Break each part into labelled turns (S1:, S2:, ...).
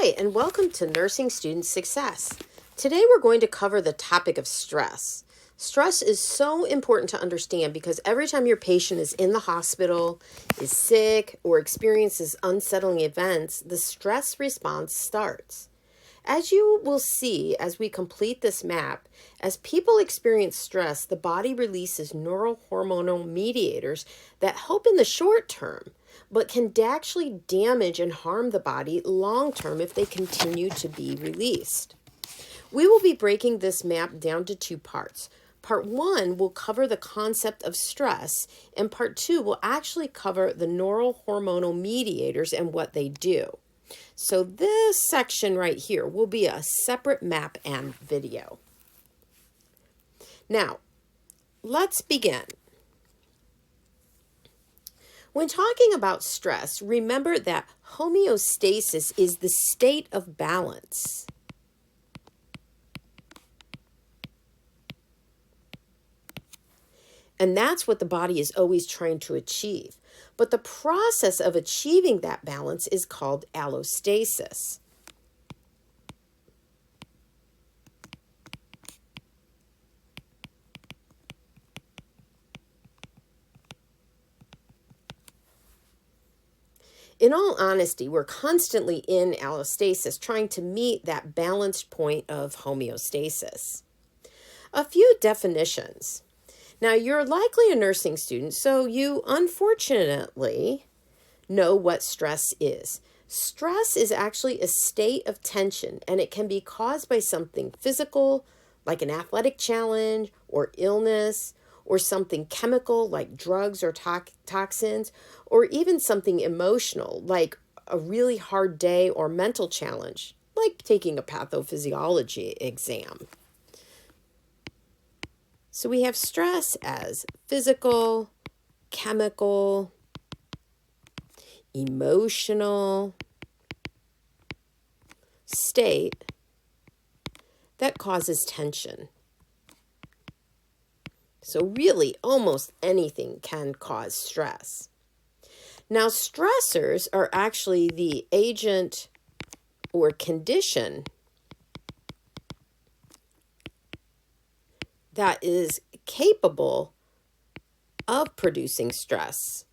S1: Hi, and welcome to Nursing Student Success. Today we're going to cover the topic of stress. Stress is so important to understand because every time your patient is in the hospital, is sick, or experiences unsettling events, the stress response starts. As you will see as we complete this map, as people experience stress, the body releases neurohormonal mediators that help in the short term, but can actually damage and harm the body long term if they continue to be released. We will be breaking this map down to two parts. Part 1 will cover the concept of stress, and Part 2 will actually cover the neurohormonal mediators and what they do. So this section right here will be a separate map and video. Now, let's begin. When talking about stress, remember that homeostasis is the state of balance. And that's what the body is always trying to achieve. But the process of achieving that balance is called allostasis. In all honesty, we're constantly in allostasis, trying to meet that balanced point of homeostasis. A few definitions. Now, you're likely a nursing student, so you unfortunately know what stress is. Stress is actually a state of tension, and it can be caused by something physical, like an athletic challenge or illness, or something chemical, like drugs or toxins, or even something emotional, like a really hard day or mental challenge, like taking a pathophysiology exam. So we have stress as physical, chemical, emotional state that causes tension. So really, almost anything can cause stress. Now, stressors are actually the agent or condition that is capable of producing stress.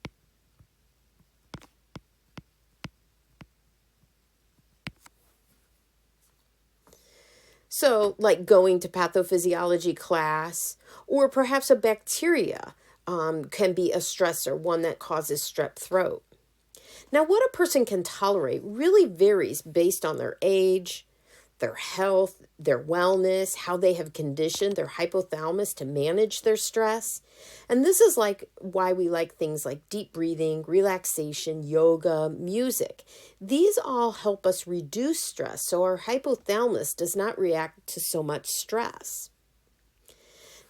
S1: So, like going to pathophysiology class, or perhaps a bacteria can be a stressor, one that causes strep throat. Now, what a person can tolerate really varies based on their age, their health, their wellness, how they have conditioned their hypothalamus to manage their stress. And this is like why we like things like deep breathing, relaxation, yoga, music. These all help us reduce stress so our hypothalamus does not react to so much stress.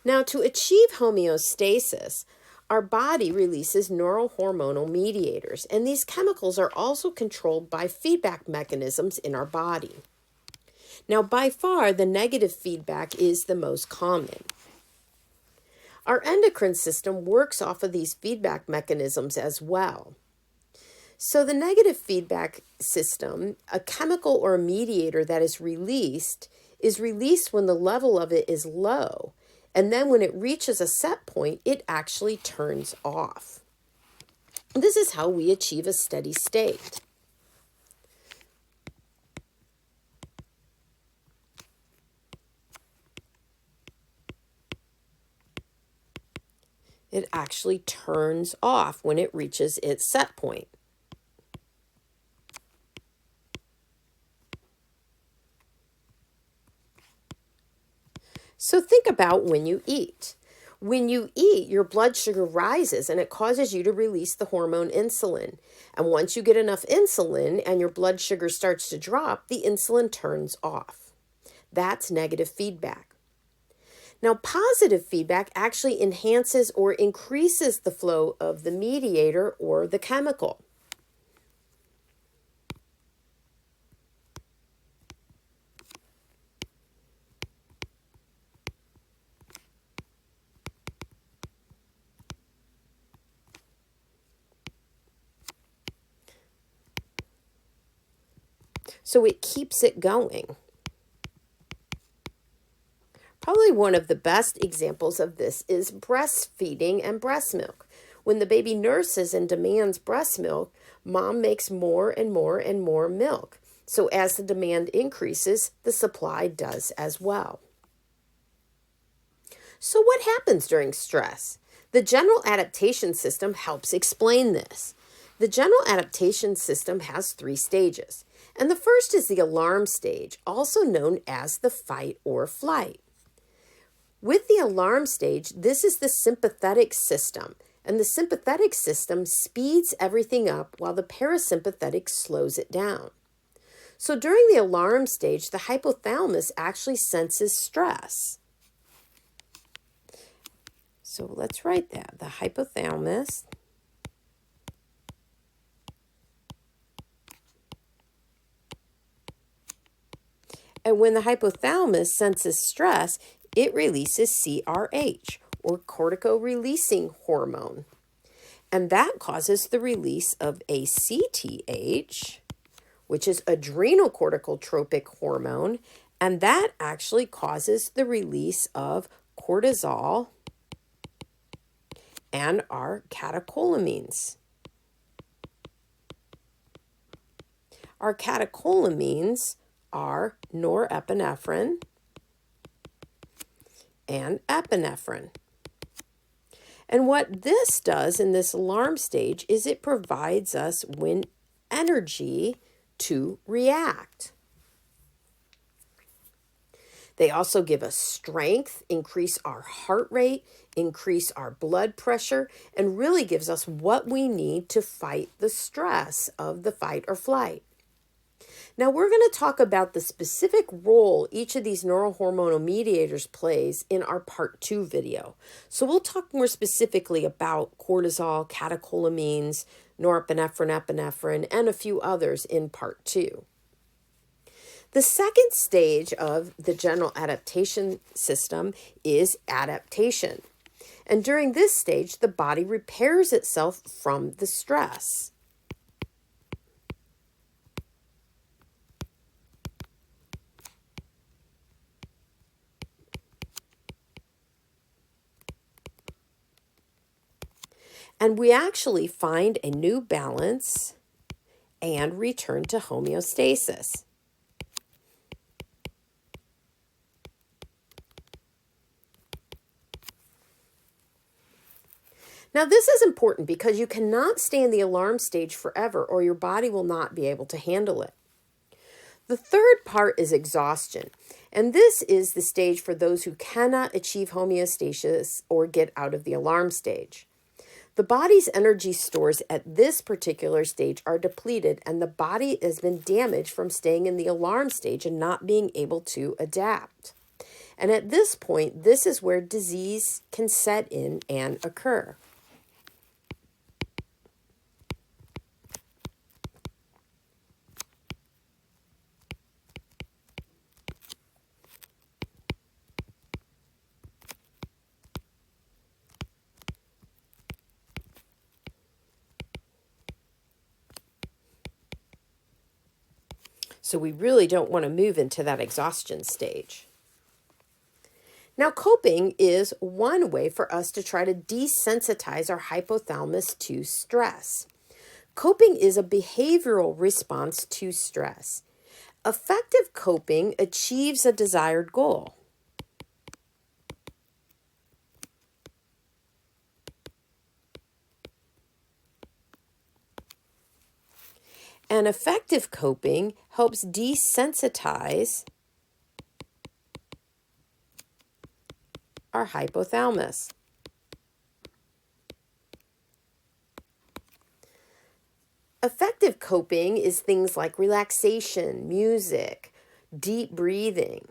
S1: Now, to achieve homeostasis, our body releases neurohormonal mediators, and these chemicals are also controlled by feedback mechanisms in our body. Now, by far, the negative feedback is the most common. Our endocrine system works off of these feedback mechanisms as well. So the negative feedback system, a chemical or a mediator that is released when the level of it is low. And then when it reaches a set point, it actually turns off. This is how we achieve a steady state. It actually turns off when it reaches its set point. So think about when you eat. When you eat, your blood sugar rises and it causes you to release the hormone insulin. And once you get enough insulin and your blood sugar starts to drop, the insulin turns off. That's negative feedback. Now, positive feedback actually enhances or increases the flow of the mediator or the chemical. so it keeps it going. Probably one of the best examples of this is breastfeeding and breast milk. When the baby nurses and demands breast milk, mom makes more and more and more milk. So as the demand increases, the supply does as well. So what happens during stress? The general adaptation system helps explain this. The general adaptation system has 3 stages, and the first is the alarm stage, also known as the fight or flight. With the alarm stage, this is the sympathetic system, and the sympathetic system speeds everything up while the parasympathetic slows it down. So during the alarm stage, the hypothalamus actually senses stress. So let's write that. The hypothalamus and when the hypothalamus senses stress, it releases CRH, or cortico-releasing hormone. And that causes the release of ACTH, which is adrenocorticotropic hormone, and that actually causes the release of cortisol and our catecholamines. Our catecholamines are norepinephrine and epinephrine. And what this does in this alarm stage is it provides us with energy to react. They also give us strength, increase our heart rate, increase our blood pressure, and really gives us what we need to fight the stress of the fight or flight. Now we're going to talk about the specific role each of these neurohormonal mediators plays in our part 2 video. So we'll talk more specifically about cortisol, catecholamines, norepinephrine, epinephrine, and a few others in part 2. The second stage of the general adaptation system is adaptation. And during this stage, the body repairs itself from the stress. And we actually find a new balance and return to homeostasis. Now, this is important because you cannot stay in the alarm stage forever or your body will not be able to handle it. The third part is exhaustion, and this is the stage for those who cannot achieve homeostasis or get out of the alarm stage. The body's energy stores at this particular stage are depleted, and the body has been damaged from staying in the alarm stage and not being able to adapt. And at this point, this is where disease can set in and occur. So we really don't want to move into that exhaustion stage. Now, coping is one way for us to try to desensitize our hypothalamus to stress. Coping is a behavioral response to stress. Effective coping achieves a desired goal. And effective coping helps desensitize our hypothalamus. Effective coping is things like relaxation, music, deep breathing.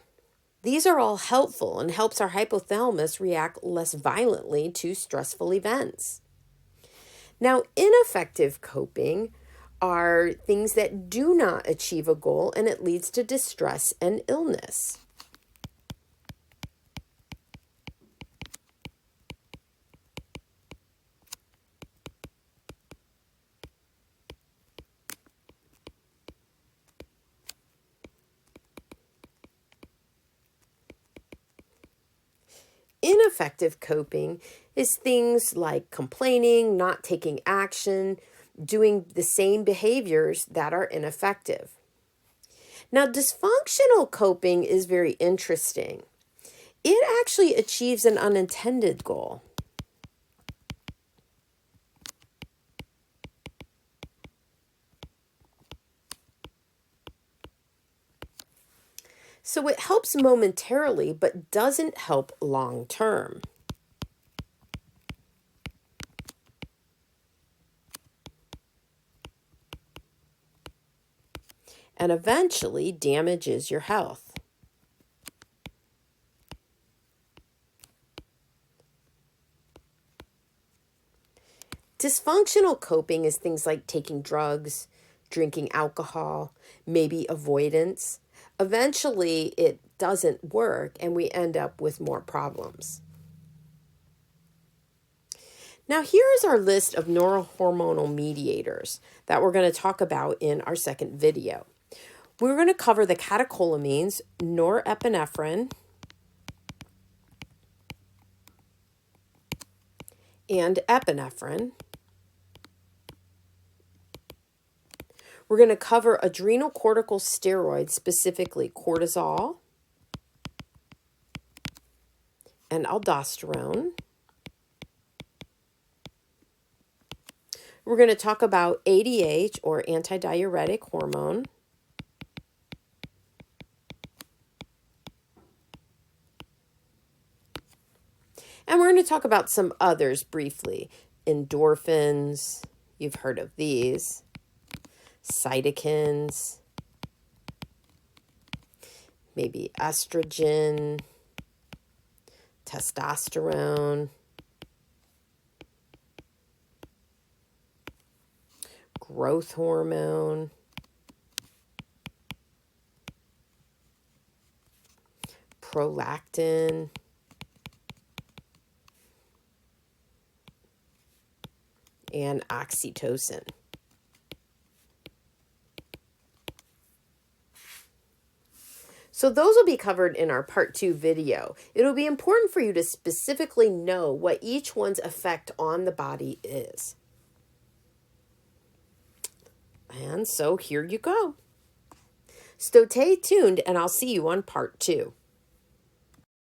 S1: These are all helpful and helps our hypothalamus react less violently to stressful events. Now, ineffective coping are things that do not achieve a goal and it leads to distress and illness. ineffective coping is things like complaining, not taking action, doing the same behaviors that are ineffective. Now, dysfunctional coping is very interesting. It actually achieves an unintended goal. So it helps momentarily, but doesn't help long term. And eventually damages your health. Dysfunctional coping is things like taking drugs, drinking alcohol, maybe avoidance. Eventually, it doesn't work and we end up with more problems. Now, here is our list of neurohormonal mediators that we're going to talk about in our second video. We're going to cover the catecholamines, norepinephrine, and epinephrine. We're going to cover adrenal cortical steroids, specifically cortisol and aldosterone. We're going to talk about ADH, or antidiuretic hormone. And we're going to talk about some others briefly. Endorphins, you've heard of these. Cytokines, maybe estrogen, testosterone, growth hormone, prolactin, and oxytocin. So those will be covered in our part 2 video. It'll be important for you to specifically know what each one's effect on the body is. And so here you go. So stay tuned and I'll see you on part 2.